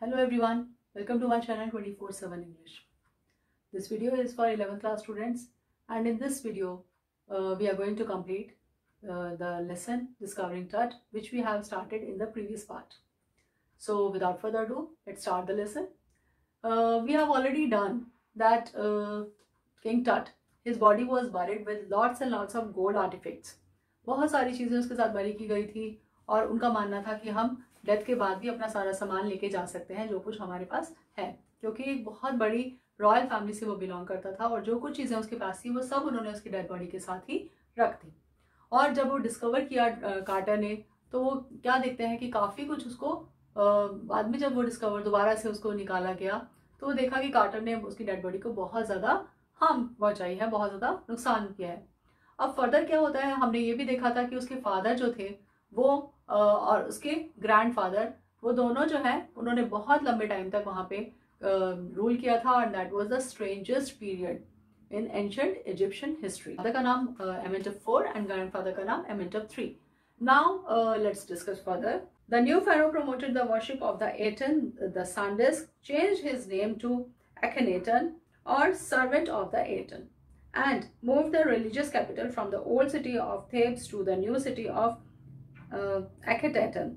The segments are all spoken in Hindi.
Hello everyone, welcome to my channel 24/7 English. This video is for 11th class students, and in this video we are going to complete the lesson Discovering Tut, which we have started in the previous part. So without further ado, let's start the lesson. We have already done that King Tut, his body was buried with lots and lots of gold artifacts. बहुत सारी चीज़ें उसके साथ बरी की गई थी और उनका मानना था कि हम डेथ के बाद भी अपना सारा सामान लेके जा सकते हैं जो कुछ हमारे पास है, क्योंकि एक बहुत बड़ी रॉयल फैमिली से वो बिलोंग करता था और जो कुछ चीज़ें उसके पास थी वो सब उन्होंने उसकी डेड बॉडी के साथ ही रख दी। और जब वो डिस्कवर किया कार्टर ने, तो वो क्या देखते हैं कि काफ़ी कुछ उसको बाद में जब वो डिस्कवर दोबारा से उसको निकाला गया तो वो देखा कि कार्टर ने उसकी डेड बॉडी को बहुत ज़्यादा हार्म पहुँचाई है, बहुत ज़्यादा नुकसान किया है। अब फर्दर क्या होता है, हमने ये भी देखा था कि उसके फादर जो थे वो और उसके ग्रैंडफादर, वो दोनों जो है उन्होंने बहुत लंबे टाइम तक वहाँ पे रूल किया था, और that was the strangest period in ancient Egyptian history. Father का नाम एमेंटेप 4 एंड ग्रैंडफादर का नाम एमेंटेप 3। Now let's discuss further. The new pharaoh promoted the worship of the Aten, the sun disk, changed his name to Akhenaten or servant of the Aten, and moved the religious capital from the old city of Thebes to the new city of Akhetaten,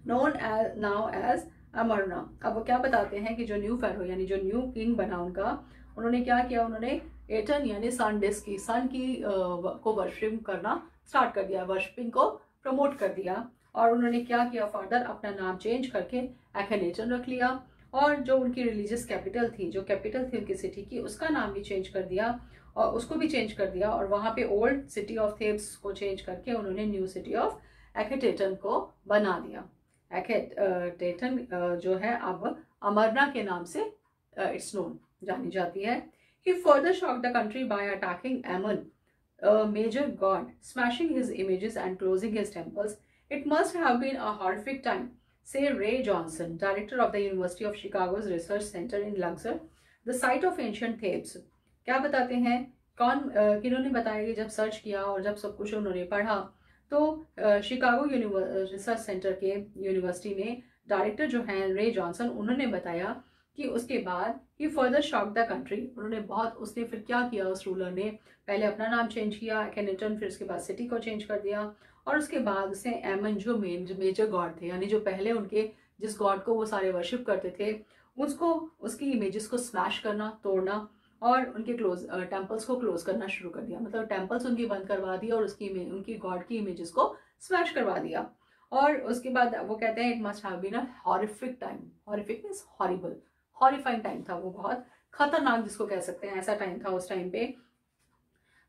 known as now as Amarna. अब वो क्या बताते हैं कि जो न्यू फेरो यानी जो न्यू किंग बना उनका, उन्होंने क्या किया, उन्होंने एटन यानी सन डिस्क की, सन की को वर्शिप करना स्टार्ट कर दिया, वर्शिपिंग को प्रमोट कर दिया। और उन्होंने क्या किया, फर्दर अपना नाम चेंज करके एखेनेटन रख लिया, और जो उनकी रिलीजियस कैपिटल थी, जो कैपिटल थी उनकी सिटी की, उसका नाम भी चेंज कर दिया और उसको भी चेंज कर दिया, और वहाँ पे ओल्ड सिटी ऑफ थेब्स को चेंज करके उन्होंने न्यू सिटी ऑफ एखेटेटन को बना दिया। एखेटेटन जो है अब अमरना के नाम से इट्स नोन, जानी जाती है। He further shocked the country by attacking Ammon, a major god, smashing his images and closing his temples. It must have been a horrific time, say Ray Johnson, director of the University of Chicago's Research Center in Luxor, the site of ancient Thebes. क्या बताते हैं, कौन किन्होंने बताया कि जब सर्च किया और जब सब कुछ उन्होंने पढ़ा तो शिकागो रिसर्च सेंटर के यूनिवर्सिटी में डायरेक्टर जो हैं रे जॉनसन, उन्होंने बताया कि उसके बाद ही फर्दर शॉक द कंट्री, उन्होंने बहुत, उसने फिर क्या किया, उस रूलर ने पहले अपना नाम चेंज किया एखेनेटन, फिर उसके बाद सिटी को चेंज कर दिया, और उसके बाद उसने एमन जो मेजर गॉड थे, यानी जो पहले उनके जिस गॉड को वो सारे वर्शिप करते थे, उसको, उसकी इमेजेस को स्मैश करना, तोड़ना, और उनके टेम्पल्स को क्लोज करना शुरू कर दिया। मतलब टेम्पल्स उनकी बंद करवा दी और उसकी उनकी गॉड की इमेजेस को स्मैश करवा दिया। और उसके बाद वो कहते हैं it must have been a horrific time. Horrific means horrible, horrifying time था वो, बहुत खतरनाक जिसको कह सकते हैं, ऐसा टाइम था उस टाइम पे।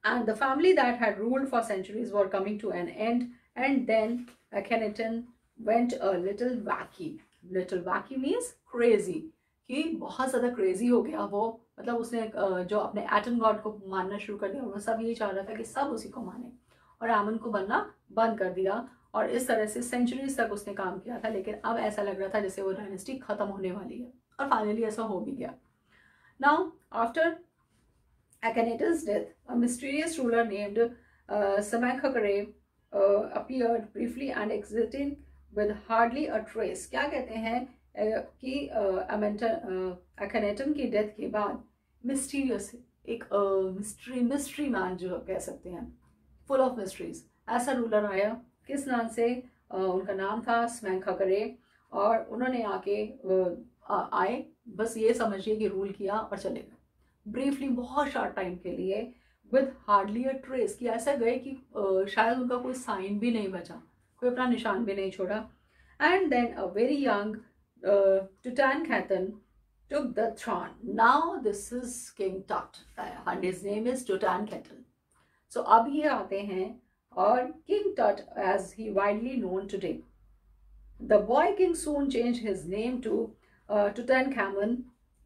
And the family that had ruled for centuries were coming to an end, and then Akhenaten went a little wacky. Little wacky means crazy, कि बहुत ज़्यादा क्रेजी हो गया वो। मतलब उसने जो अपने एटन गॉड को मानना शुरू कर दिया, वो सब यही चाह रहा था कि सब उसी को माने, और आमन को बनना बंद कर दिया, और इस तरह से सेंचुरीज तक उसने काम किया था। लेकिन अब ऐसा लग रहा था जैसे वो डायनेस्टी खत्म होने वाली है, और फाइनली ऐसा हो भी गया। Now after Akhenaten's death, a mysterious ruler named Samankhakare appeared briefly and exiting with hardly a trace. क्या कहते हैं कि Akhenaten की डेथ के बाद मिस्टीरियस एक मिस्ट्री मैन जो कह सकते हैं, फुल ऑफ मिस्ट्रीज, ऐसा रूलर आया। किस नाम से? उनका नाम था स्मैंखाकरे, और उन्होंने आके आए, बस ये समझिए कि रूल किया और चले गए ब्रीफली, बहुत शॉर्ट टाइम के लिए, विद हार्डली अ ट्रेस, कि ऐसा गए कि शायद उनका कोई साइन भी नहीं बचा, कोई अपना निशान भी नहीं छोड़ा। And then a very young Tutankhaten took the throne. Now this is King Tut and his name is Tutankhaten. So अब ये आते हैं, और King Tut as he widely known today. The boy king soon changed his name to Tutankhamun,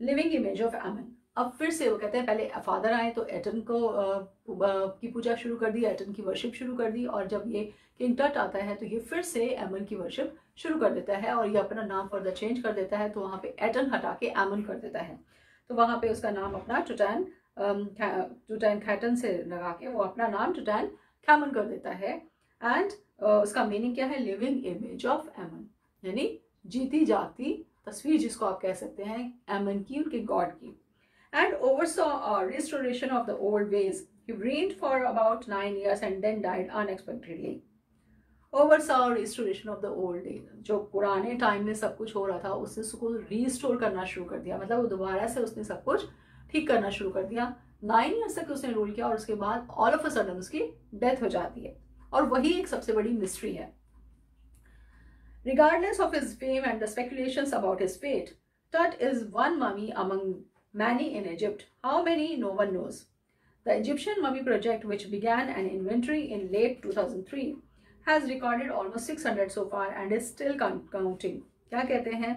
living image of Ammon. अब फिर से वो कहते हैं, पहले फादर आए तो एटन को की पूजा शुरू कर दी, एटन की वर्शिप शुरू कर दी, और जब ये किंग टट आता है तो ये फिर से एमन की वर्शिप शुरू कर देता है, और ये अपना नाम फर्दर चेंज कर देता है। तो वहाँ पे एटन हटा के एमन कर देता है, तो वहाँ पे उसका नाम अपना टुटैनखैटन से लगा के वो अपना नाम टुटैनखैमन कर देता है। एंड उसका मीनिंग क्या है? लिविंग इमेज ऑफ एमन, यानी जीती जागती तस्वीर जिसको आप कह सकते हैं एमन की, उनके गॉड की. And oversaw a restoration of the old ways. He reigned for about 9 years and then died unexpectedly. Oversaw restoration of the old days. जो पुराने टाइम में सब कुछ हो रहा था उसने उसको रीस्टोर करना शुरू कर दिया, मतलब वो दोबारा से उसने सब कुछ ठीक करना शुरू कर दिया. 9 ईयर्स तक उसने रूल किया और उसके बाद ऑल ऑफ अ सडन उसकी डेथ हो जाती है, और वही एक सबसे बड़ी मिस्ट्री है. Regardless of his fame and the speculations about his fate, Tut is one mummy among many in Egypt. How many? No one knows. The Egyptian Mummy Project, which began an inventory in late 2003, has recorded almost 600 so far and is still counting. क्या कहते हैं?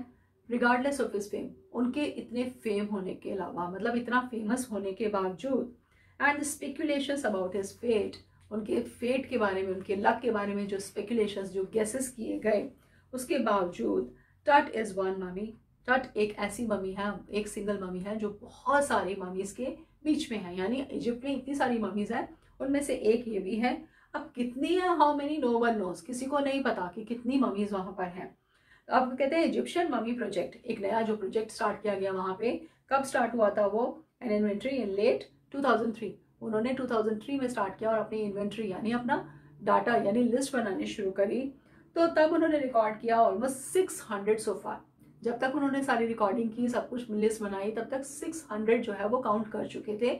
Regardless of his fame, उनके इतने फेम होने के अलावा, मतलब इतना फेमस होने के बावजूद, and the speculations about his fate, उनके फेट के बारे में, उनके लक के बारे में जो स्पेकुलेशंस, जो गेसेस किए गए, उसके बावजूद टट इज़ वन ममी. टट एक ऐसी ममी है, एक सिंगल ममी है जो बहुत सारी ममीज़ के बीच में है. यानी इजिप्ट में इतनी सारी ममीज़ हैं, उनमें से एक ये भी है. अब कितनी है, how many, no one knows, किसी को नहीं पता कि कितनी ममीज़ वहाँ पर हैं. अब कहते हैं इजिप्शियन ममी प्रोजेक्ट, एक नया जो प्रोजेक्ट स्टार्ट किया गया वहाँ पे. कब स्टार्ट हुआ था वो? An inventory in late 2003. उन्होंने 2003 में स्टार्ट किया और अपनी इन्वेंट्री यानी अपना डाटा यानी लिस्ट बनानी शुरू करी. तो तब उन्होंने रिकॉर्ड किया ऑलमोस्ट 600 सो फार. जब तक उन्होंने सारी रिकॉर्डिंग की, सब कुछ लिस्ट बनाई, तब तक 600 जो है वो काउंट कर चुके थे.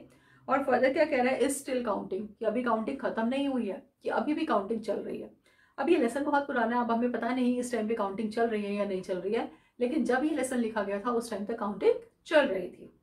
और फर्दर क्या कह रहा है? इज स्टिल काउंटिंग, कि अभी काउंटिंग खत्म नहीं हुई है, कि अभी भी काउंटिंग चल रही है. अब ये लेसन बहुत पुराना है, अब हमें पता नहीं इस टाइम पे काउंटिंग चल रही है या नहीं चल रही है, लेकिन जब ये लेसन लिखा गया था उस टाइम तक काउंटिंग चल रही थी.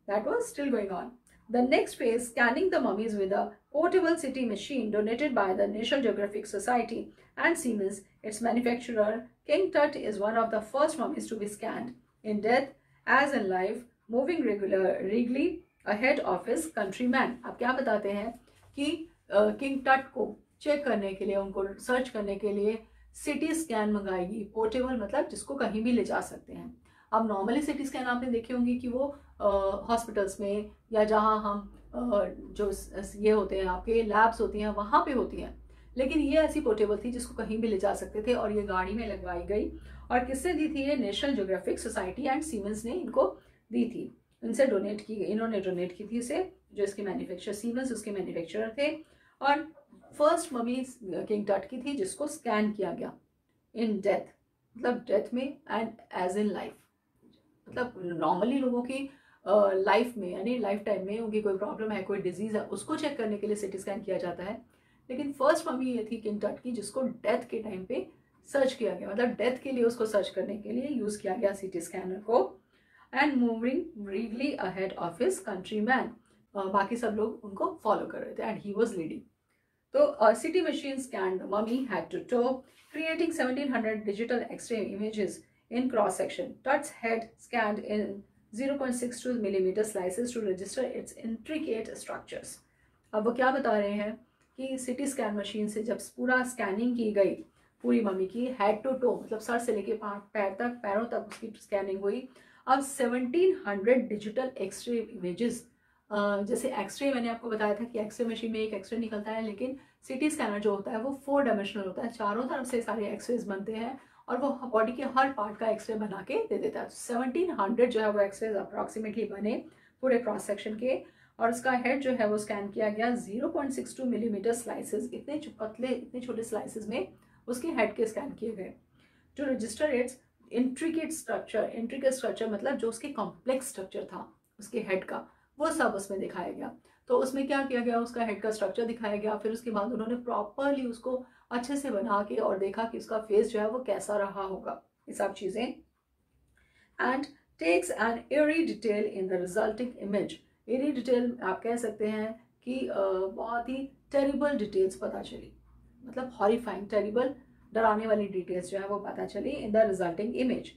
That was still going on. The next phase, scanning the mummies with a portable CT machine donated by the National Geographic Society and Siemens, its manufacturer. King Tut is one of the first mummies to be scanned, in death as in life, moving regally ahead of his countrymen. अब क्या बताते हैं कि किंग टट को चेक करने के लिए, उनको सर्च करने के लिए सिटी स्कैन मंगाएगी. पोर्टेबल मतलब जिसको कहीं भी ले जा सकते हैं. अब नॉर्मली सिटी स्कैन आपने देखी होंगी कि वो हॉस्पिटल्स में या जहाँ हम जो ये होते हैं आपके लैब्स होती हैं वहाँ पे होती हैं, लेकिन ये ऐसी पोर्टेबल थी जिसको कहीं भी ले जा सकते थे, और ये गाड़ी में लगवाई गई. और किससे दी थी ये? National geographic society and siemens ने इनको दी थी, इनसे डोनेट की गई. इन्होंने डोनेट की थी इसे, जो इसके मैन्युफैक्चर सीमेंस उसके मैन्युफैक्चरर थे. और फर्स्ट ममी किंग टट की थी जिसको स्कैन किया गया इन डेथ, मतलब डेथ में, एंड एज इन लाइफ. मतलब नॉर्मली लोगों की लाइफ में यानी लाइफ टाइम में उनकी कोई प्रॉब्लम है, कोई डिजीज़ है, उसको चेक करने के लिए सिटी स्कैन किया जाता है. लेकिन फर्स्ट मम्मी ये थी किंग टट की जिसको डेथ के टाइम पे सर्च किया गया, मतलब डेथ के लिए उसको सर्च करने के लिए यूज़ किया गया सिटी स्कैनर को. And moving bravely ahead of his countryman, बाकी सब लोग उनको फॉलो कर रहे थे एंड ही वॉज लीडिंग. तो CT machine scan mummy head to toe, creating 1700 digital x-ray images in cross section. Tut's head scanned in 0.62 millimeter slices to register its intricate structures. अब वो क्या बता रहे हैं कि सिटी स्कैन मशीन से जब पूरा स्कैनिंग की गई पूरी मम्मी की, हेड टू टो मतलब सर से लेके पैर तक, पैरों तक उसकी स्कैनिंग हुई. अब 1700 डिजिटल एक्सरे इमेजेस, जैसे एक्सरे मैंने आपको बताया था कि एक्सरे मशीन में एक एक्सरे निकलता है, लेकिन सिटी स्कैनर जो होता है वो 4 डायमेंशनल होता है. चारों तरफ से सारे एक्सरेज बनते हैं और वो बॉडी के हर पार्ट का एक्सरे बना के दे देता है. 1700 जो है वो एक्सरेज अप्रॉक्सीमेटली बने पूरे क्रॉस सेक्शन के, और उसका हेड जो है वो स्कैन किया गया 0.62 मिलीमीटर स्लाइसेस, इतने पतले इतने छोटे स्लाइसेस में उसके हेड के स्कैन किए गए. To register its intricate structure, intricate structure मतलब जो उसके कॉम्प्लेक्स स्ट्रक्चर था उसके हेड का, वो सब उसमें दिखाया गया. तो उसमें क्या किया गया, उसका हेड का स्ट्रक्चर दिखाया गया. फिर उसके बाद उन्होंने प्रॉपरली उसको अच्छे से बना के और देखा कि उसका फेस जो है वो कैसा रहा होगा, ये सब चीज़ें. And takes an eerie detail in the resulting image. Eerie detail आप कह सकते हैं कि बहुत ही टेरिबल डिटेल्स पता चली, मतलब हॉरिफाइंग, टेरिबल, डराने वाली डिटेल्स जो है वो पता चली इन the resulting image.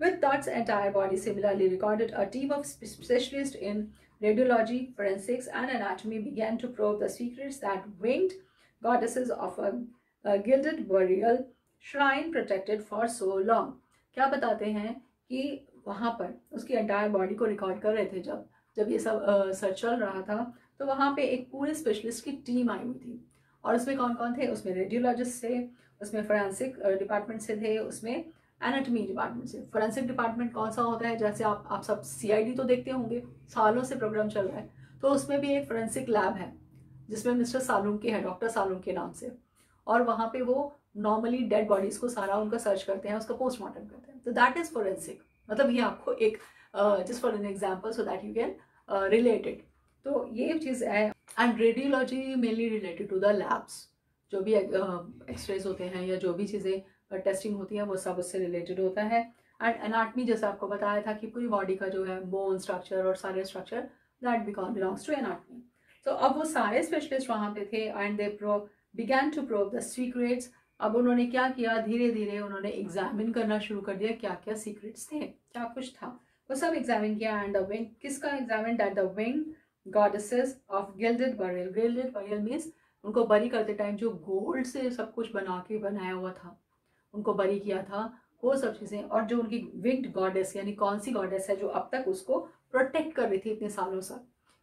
With Tut's entire body similarly recorded, a team of specialists in radiology, forensics, and anatomy began to probe the secrets that winged goddesses of a gilded burial shrine protected for so long. क्या बताते हैं कि वहाँ पर उसकी एंटायर बॉडी को रिकॉर्ड कर रहे थे जब ये सब सर्च चल रहा था, तो वहाँ पे एक पूरे स्पेशलिस्ट की टीम आई हुई थी. और उसमें कौन कौन थे? उसमें रेडियोलॉजिस्ट थे, उसमें फोरेंसिक डिपार्टमेंट से थे, उसमें एनाटॉमी डिपार्टमेंट से। फोरेंसिक डिपार्टमेंट कौन सा होता है, जैसे आप सब CID तो देखते होंगे, सालों से प्रोग्राम चल रहा है, तो उसमें भी एक फोरेंसिक लैब है जिसमें मिस्टर सालुंके है, डॉक्टर सालुंके नाम से, और वहाँ पे वो नॉर्मली डेड बॉडीज को सारा उनका सर्च करते हैं, उसका पोस्टमार्टम करते हैं, तो दैट इज फोरेंसिक। मतलब ये आपको एक just for an example so that you can relate it, तो ये चीज़ है। And radiology mainly related to the labs, जो भी एक्सरेज होते हैं या जो भी चीज़ें टेस्टिंग होती है वो सब उससे रिलेटेड होता है। एंड एनाटमी जैसे आपको बताया था कि पूरी बॉडी का जो है बोन स्ट्रक्चर और सारे structure that belongs to anatomy. तो अब वो सारे स्पेशलिस्ट वहाँ पे थे and they began to probe the secrets. अब उन्होंने क्या किया, धीरे धीरे उन्होंने एग्जामिन करना शुरू कर दिया क्या क्या सीक्रेट्स थे, क्या कुछ था, वो सब एग्जामिन किया। एंड द विंग, किसका examine, that the wing goddesses of gilded burial. Gilded burial means उनको बरी करते टाइम जो गोल्ड से सब कुछ बना के बनाया हुआ था, उनको बरी किया था, वो सब चीज़ें। और जो उनकी विंग्ड गॉडेस, यानी कौन सी गॉडेस है जो अब तक उसको प्रोटेक्ट कर रही थी इतने सालों से,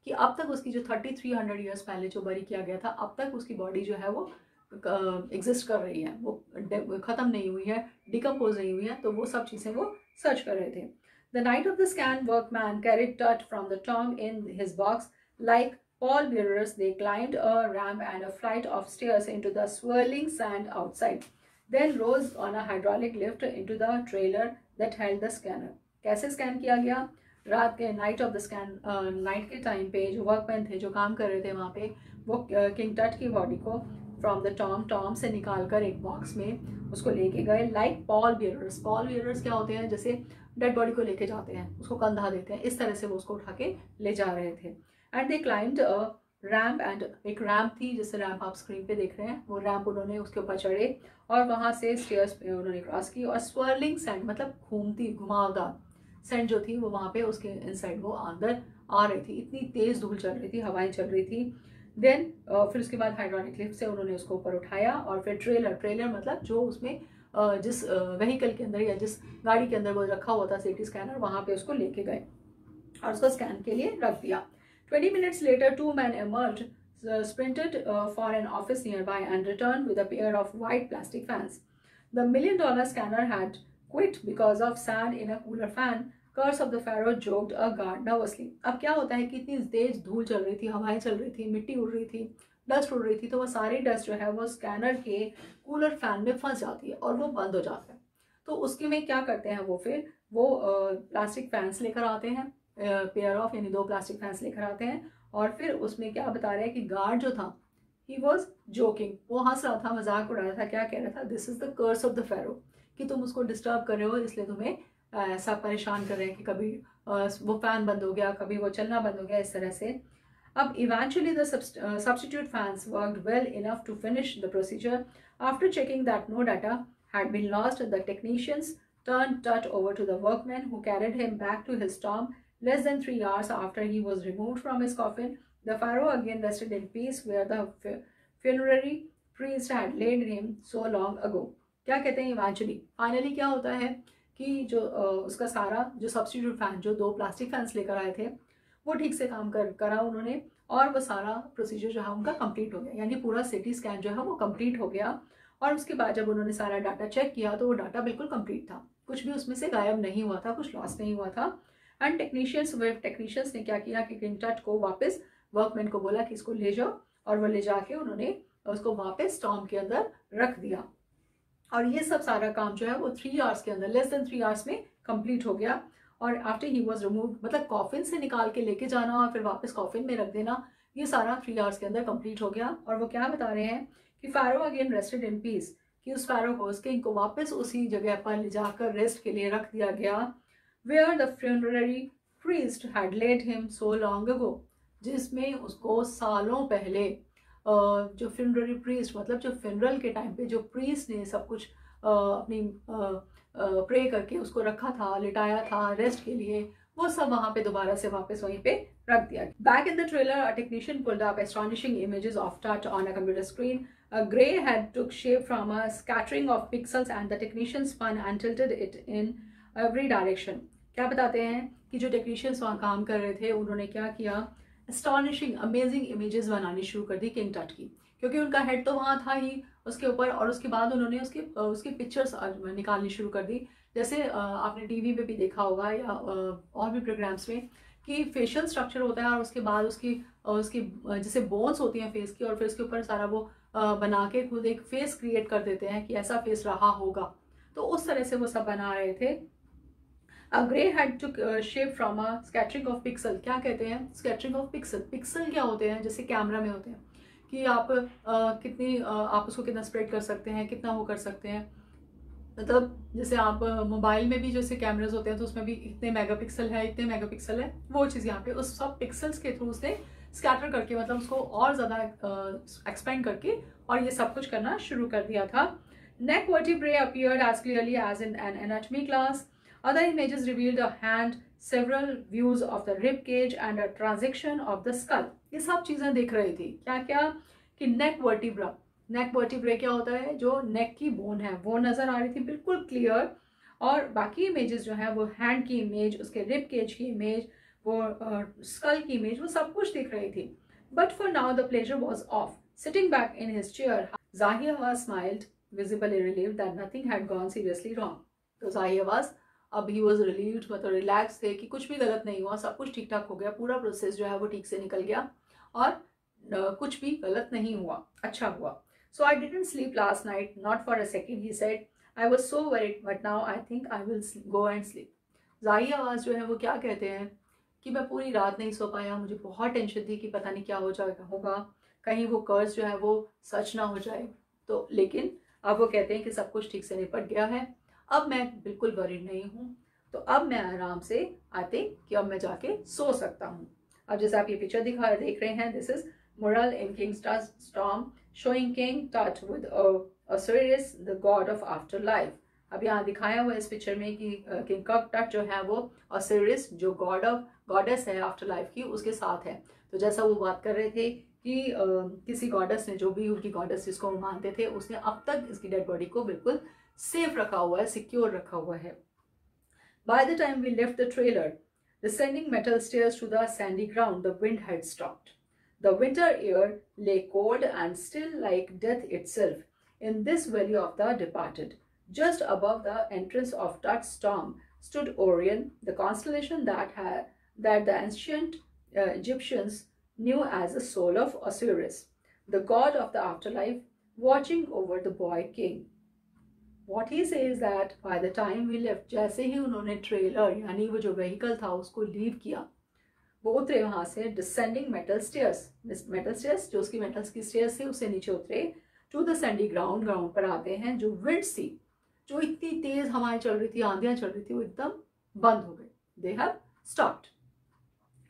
कि अब तक उसकी जो 3300 ईयर्स पहले जो बरी किया गया था, अब तक उसकी बॉडी जो है वो एग्जिस्ट कर रही है, वो ख़त्म नहीं हुई है, डिकम्पोज नहीं हुई है, तो वो सब चीज़ें वो सर्च कर रहे थे। The night of the scan workman carried Tut from the tomb in his box like pallbearers. They climbed a ramp and a flight of stairs into the swirling sand outside, then rose on a hydraulic lift into the trailer that held the scanner. कैसे स्कैन किया गया, रात के night of the scan, night के टाइम पे जो वर्कमैन थे जो काम कर रहे थे वहाँ पे, वो किंग टट की बॉडी को फ्रॉम द टॉम से निकाल कर एक बॉक्स में उसको लेके गए, like Paul bearers. Paul bearers क्या होते हैं, जैसे डेड बॉडी को लेके जाते हैं, उसको कंधा देते हैं, इस तरह से वो उसको उठा के ले जा रहे थे। And they climbed a ramp, and एक रैम्प थी, जैसे रैम्प आप स्क्रीन पे देख रहे हैं, वो रैम्प उन्होंने उसके ऊपर चढ़े और वहाँ से स्टेयर्स पे उन्होंने क्रॉस की, और स्वर्लिंग सैंड मतलब घूमती घुमावदार सैंड जो थी वो वहाँ पे उसके इनसाइड वो अंदर आ रही थी, इतनी तेज़ धूल चल रही थी, हवाएं चल रही थी। देन फिर उसके बाद हाइड्रोलिक लिफ्ट से उन्होंने उसको ऊपर उठाया, और फिर ट्रेलर मतलब जो उसमें जिस व्हीकल के अंदर या जिस गाड़ी के अंदर वो रखा हुआ था CT स्कैनर, वहाँ पे उसको लेके गए और उसको स्कैन के लिए रख दिया। 20 minutes later, 2 men emerged, sprinted for an office nearby and returned with a pair of white plastic fans. The $1 million scanner had quit because of sand in a cooler fan. Curse of the Pharaoh, joked a guard nervously. अब क्या होता है कि इतनी तेज धूल चल रही थी, हवाएं चल रही थी, मिट्टी उड़ रही थी, डस्ट उड़ रही थी, तो वो सारी डस्ट जो है वो स्कैनर के कूलर फैन में फंस जाती है और वो बंद हो जाता है। तो उसके में क्या करते हैं वो, फिर वो प्लास्टिक फैंस लेकर आते हैं, पेयर ऑफ, यानी 2 प्लास्टिक फैंस लेकर आते हैं, और फिर उसमें क्या बता रहे हैं कि गार्ड जो था ही वॉज जोकिंग, वो हंस रहा था, मजाक उड़ा रहा था, क्या कह रहा था, this is the curse of the pharaoh, कि तुम उसको डिस्टर्ब कर रहे हो, इसलिए तुम्हें ऐसा परेशान कर रहे हैं कि कभी वो फैन बंद हो गया, कभी वो चलना बंद हो गया, इस तरह से। अब eventually the substitute fans worked well enough to finish the procedure. After checking that no data had been lost, the technicians turned Tut over to the workmen who carried him back to his tomb. Less than 3 hours after he was removed from his coffin, the pharaoh again rested in peace where the funerary priest had laid him so long ago. क्या कहते हैं इवेंचुअली, फाइनली क्या होता है कि जो उसका सारा जो सब्स्टिट्यूट फैन, जो 2 प्लास्टिक फैंस लेकर आए थे, वो ठीक से काम करा उन्होंने, और वो सारा प्रोसीजर जो है उनका कंप्लीट हो गया, यानी पूरा CT स्कैन जो है वो कंप्लीट हो गया। और उसके बाद जब उन्होंने सारा डाटा चेक किया तो वो डाटा बिल्कुल कंप्लीट था, कुछ भी उसमें से गायब नहीं हुआ था, कुछ लॉस नहीं हुआ था। एंड टेक्नीशियंस ने क्या किया कि किंग टट को वापस, वर्कमैन को बोला कि इसको ले जाओ, और वो ले जाके उन्होंने उसको वापस टॉम के अंदर रख दिया। और ये सब सारा काम जो है वो 3 आवर्स के अंदर, लेस देन 3 आवर्स में कंप्लीट हो गया। और आफ्टर ही वॉज रिमूव, मतलब कॉफिन से निकाल के लेके जाना और फिर वापस कॉफिन में रख देना, ये सारा 3 आवर्स के अंदर कंप्लीट हो गया। और वो क्या बता रहे हैं कि फ़ारो अगेन रेस्टेड इन पीस, कि उस फ़ारो को, उस किंग को वापस उसी जगह पर ले जाकर रेस्ट के लिए रख दिया गया, where the funerary priest had laid him so long ago, जिसमें उसको सालों पहले जो फ्यूनररी प्रीस्ट, मतलब जो फ्यूनरल के टाइम पे जो प्रीस्ट ने सब कुछ अपनी प्रे करके उसको रखा था, लिटाया था रेस्ट के लिए, वो सब वहाँ पे दोबारा से वापस वहीं पे रख दिया। Back in the trailer, a technician pulled up astonishing images of Tut on a computer screen. A grey head took shape from a scattering of pixels and the technician spun and tilted it in every direction. क्या बताते हैं कि जो टेक्नीशियंस वहाँ काम कर रहे थे उन्होंने क्या किया, astonishing, amazing images बनानी शुरू कर दी किंग टट की, क्योंकि उनका हेड तो वहाँ था ही उसके ऊपर, और उसके बाद उन्होंने उसकी पिक्चर्स निकालनी शुरू कर दी, जैसे आपने टीवी पे भी देखा होगा या और भी प्रोग्राम्स में कि फेशियल स्ट्रक्चर होता है और उसके बाद उसकी उसकी जैसे बोन्स होती हैं फेस की, और फिर उसके ऊपर सारा वो बना के खुद एक फेस क्रिएट कर देते हैं कि ऐसा फेस रहा होगा। तो उस तरह से वो सब बना रहे थे। A gray had took shape from a scattering of pixel। क्या कहते हैं scattering of pixel? पिक्सल क्या होते हैं? जैसे कैमरा में होते हैं कि आप कितनी आप उसको कितना स्प्रेड कर सकते हैं, कितना वो कर सकते हैं। मतलब जैसे आप मोबाइल में भी जैसे कैमराज होते हैं तो उसमें भी इतने मेगापिक्सल है, इतने मेगापिक्सल है, वो चीज़ यहाँ पे उस सब पिक्सल्स के थ्रू उसने स्कैटर करके मतलब उसको और ज़्यादा एक्सपेंड करके और ये सब कुछ करना शुरू कर दिया था। Neck vertebrae appeared as clearly as in an anatomy class. Other images revealed a hand, several views of the rib cage and a transection of the skull। ये सब चीज़ें दिख रही थी। क्या क्या कि नेक वर्टिब्रा, नेक वर्टिब्रे क्या होता है, जो नेक की बोन है वो नज़र आ रही थी बिल्कुल क्लियर, और बाकी इमेजेस जो है वो हैंड की इमेज, उसके रिब केज की इमेज, वो स्कल की इमेज, वो सब कुछ दिख रही थी। But for now the pleasure was off. Sitting back in his chair Zahi Hawass smiled, visibly relieved that nothing had gone seriously wrong। तो ज़ाहिया वाज, अब ही वॉज रिलीव्ड, मतलब रिलैक्स थे कि कुछ भी गलत नहीं हुआ, सब कुछ ठीक ठाक हो गया, पूरा प्रोसेस जो है वो ठीक से निकल गया और कुछ भी गलत नहीं हुआ, अच्छा हुआ। So I didn't sleep last night, not for a second, he said. I was so worried, but now I think I will go and sleep। ज़ाहिया आवाज़ जो है वो क्या कहते हैं कि मैं पूरी रात नहीं सो पाया, मुझे बहुत टेंशन थी कि पता नहीं क्या हो जाएगा होगा, कहीं वो कर्ज जो है वो सच ना हो जाए। तो लेकिन अब वो कहते हैं कि सब कुछ ठीक से निपट गया है, अब मैं बिल्कुल वरीड नहीं हूँ, तो अब मैं आराम से आते कि अब मैं जाके सो सकता हूँ। अब जैसे आप ये पिक्चर देख रहे हैं, this is Moral in King's Storm, showing King Tut with Osiris, the god of afterlife। अब यहाँ दिखाया हुआ इस पिक्चर में कि किंग टट जो है वो Osiris, जो गॉडेस है आफ्टर लाइफ की, उसके साथ है। तो जैसा वो बात कर रहे थे कि किसी गॉडेस ने, जो भी उनकी गॉडेस जिसको वो मानते थे, उसने अब तक इसकी डेड बॉडी को बिल्कुल सेफ रखा हुआ है, सिक्योर रखा हुआ है। By the time we left the trailer, descending metal stairs to the sandy ground, the wind had stopped. The winter air lay cold and still like death itself in this valley of the departed. Just above the entrance of Tut's tomb stood Orion, the constellation that the ancient Egyptians knew as the soul of Osiris, the god of the afterlife, watching over the boy king। What he says that by the time we left, जैसे ही उन्होंने ट्रेलर यानी वो जो व्हीकल था उसको लीव किया, वो उतरे वहां से डिसेंडिंग मेटल स्टेयर्स जो उसकी मेटल्स की स्टेयर्स थी उससे नीचे उतरे, टू द सैंडी ग्राउंड पर आते हैं, जो विंड सी, जो इतनी तेज हवाएं चल रही थी, आंधियां चल रही थी, वो एकदम बंद हो गई, they have stopped.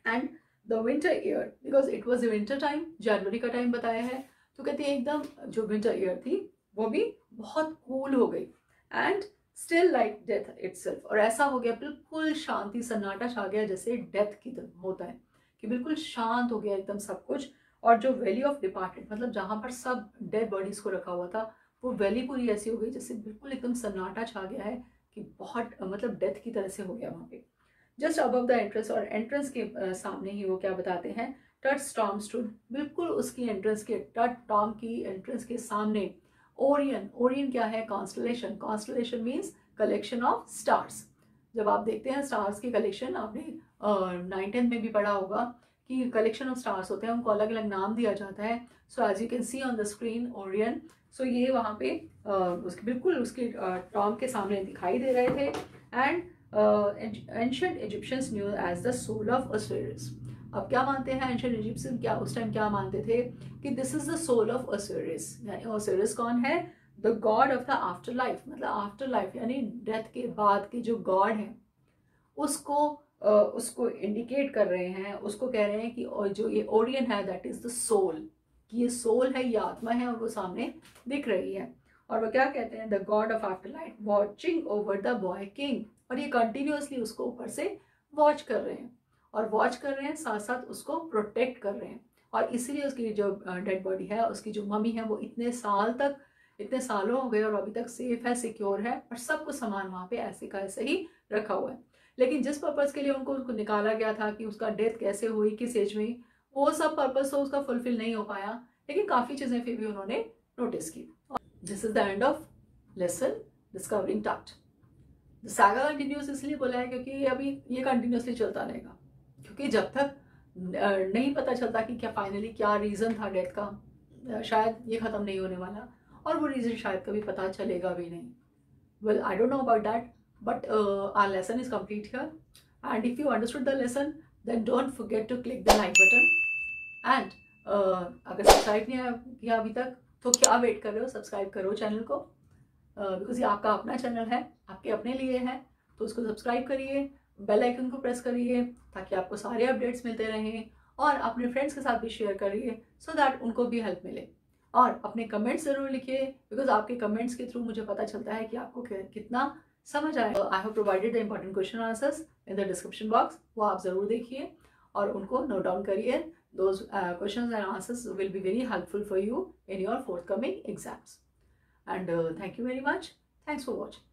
And the winter air, because it was winter time, जनवरी का टाइम बताया है, तो कहती है एकदम जो विंटर एयर थी वो भी बहुत कूल हो गई, and still like death itself, और ऐसा हो गया बिल्कुल शांति, सन्नाटा छा गया जैसे डेथ की तरह होता है कि बिल्कुल शांत हो गया एकदम सब कुछ। और जो वैली ऑफ डिपार्टेड, मतलब जहाँ पर सब डेड बॉडीज को रखा हुआ था, वो वैली पूरी ऐसी हो गई जैसे बिल्कुल एकदम सन्नाटा छा गया है कि बहुत मतलब डेथ की तरह से हो गया वहाँ पे। जस्ट अबव द एंट्रेंस, और एंट्रेंस के सामने ही वो क्या बताते हैं, टट्स टॉम स्टूड, बिल्कुल उसकी एंट्रेंस के, टट टॉम की एंट्रेंस के सामने ओरियन। ओरियन क्या है, constellation. Constellation means collection of stars. जब आप देखते हैं स्टार्स की कलेक्शन, आपने 9th-10th में भी पढ़ा होगा कि कलेक्शन ऑफ स्टार्स होते हैं, उनको अलग अलग नाम दिया जाता है। So as you can see on the screen Orion, so ये वहाँ पे उसके बिल्कुल उसके टॉम के सामने दिखाई दे रहे थे। And ancient Egyptians knew as the soul of Osiris. अब क्या मानते हैं एंशिएंट इजिप्शियन, क्या उस टाइम क्या मानते थे कि this is the soul of Osiris. यानी ओसिरिस कौन है, the god of the afterlife, मतलब आफ्टर लाइफ यानी डेथ के बाद के जो गॉड है उसको इंडिकेट कर रहे हैं, उसको कह रहे हैं कि जो ये ओरियन है दैट इज द सोल, कि ये सोल है, ये आत्मा है, और वो सामने दिख रही है। और वो क्या कहते हैं, the god of after life watching over the boy king, और ये कंटिन्यूअसली उसको ऊपर से वॉच कर रहे हैं, और वॉच कर रहे हैं साथ साथ उसको प्रोटेक्ट कर रहे हैं। और इसीलिए उसकी जो डेड बॉडी है, उसकी जो मम्मी है, वो इतने सालों हो गए और अभी तक सेफ है, सिक्योर है, और सब कुछ सामान वहाँ पे ऐसे का ऐसे ही रखा हुआ है। लेकिन जिस पर्पज़ के लिए उनको निकाला गया था कि उसका डेथ कैसे हुई, किस एज में, वो सब पर्पज़ तो उसका फुलफिल नहीं हो पाया, लेकिन काफ़ी चीज़ें फिर भी उन्होंने नोटिस की। This is the end of lesson discovering टट। सागा कंटिन्यूस इसलिए बोला है क्योंकि अभी ये कंटिन्यूसली चलता रहेगा, क्योंकि जब तक नहीं पता चलता कि क्या फाइनली क्या रीज़न था डेथ का, शायद ये ख़त्म नहीं होने वाला, और वो रीज़न शायद कभी पता चलेगा भी नहीं. Well, I don't know about that, but our lesson is complete here. And if you understood the lesson, then don't forget to click the like button. And अगर सब्सक्राइब नहीं किया अभी तक तो क्या वेट कर रहे हो, सब्सक्राइब करो चैनल को, बिकॉज ये आपका अपना चैनल है, आपके अपने लिए है, तो उसको सब्सक्राइब करिए, बेल आइकन को प्रेस करिए ताकि आपको सारे अपडेट्स मिलते रहें, और अपने फ्रेंड्स के साथ भी शेयर करिए सो दैट उनको भी हेल्प मिले. और अपने कमेंट्स ज़रूर लिखिए, बिकॉज आपके कमेंट्स के थ्रू मुझे पता चलता है कि आपको कितना समझ आए. I have provided the important question answers in the description box, वो आप ज़रूर देखिए और उनको नोट डाउन करिए. Those questions and answers will be very helpful for you in your forthcoming exams. And thank you very much. Thanks for watching.